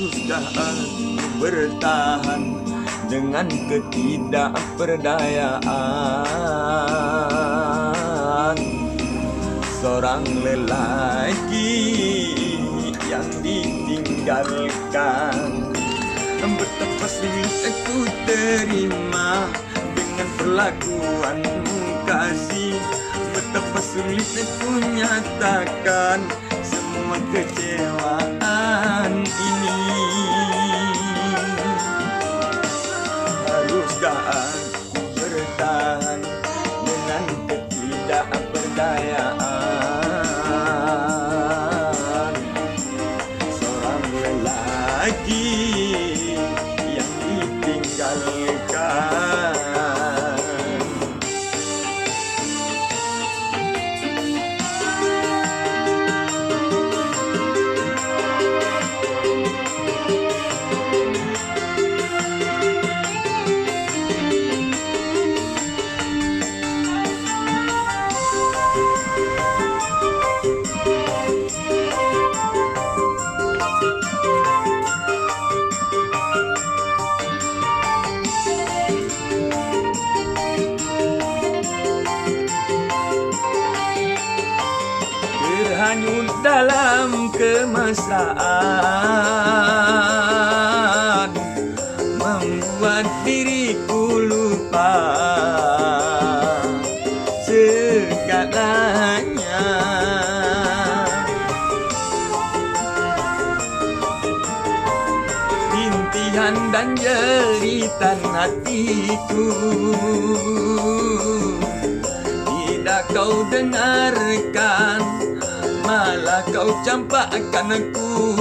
Haruskah aku bertahan dengan ketidakberdayaan seorang lelaki yang ditinggalkan? Betapa sulit aku terima dengan perlakuanmu kasih. Betapa sulit aku nyatakan semua kecewaan ini. Haruskah aku bertahan dengan ketidakberdayaan seorang lelaki yang ditinggalkan? Terhanyut dalam kemesraan membuat diriku lupa segalanya. Rintihan dan jeritan hatiku tidak kau dengarkan, malah kau campakkan aku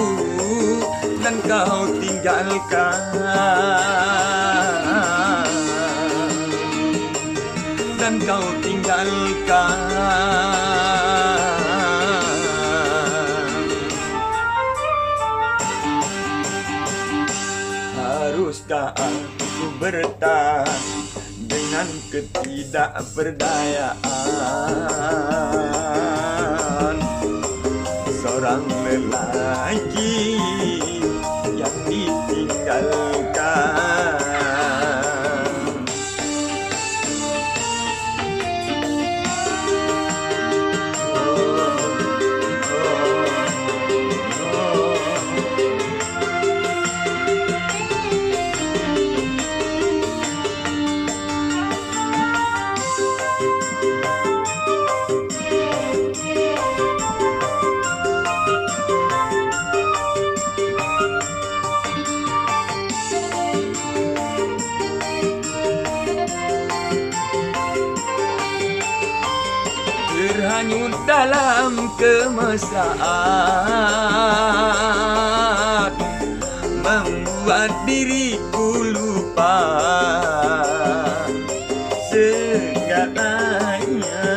dan kau tinggalkan. Dan kau tinggalkan. Haruskah aku bertahan dengan ketidakberdayaan seorang lelaki yang ditinggalkan? Terhanyut dalam kemesraan membuat diriku lupa segalanya.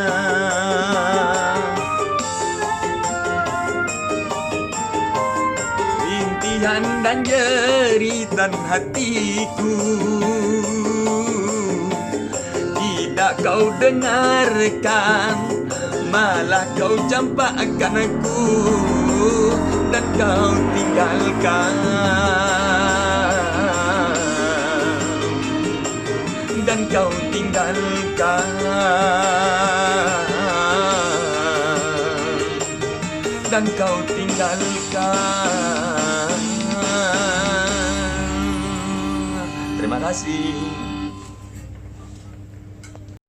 Rintihan dan jeritan hatiku tidak kau dengarkan, malah kau campakkan aku dan kau tinggalkan. Dan kau tinggalkan. Dan kau tinggalkan. Terima kasih.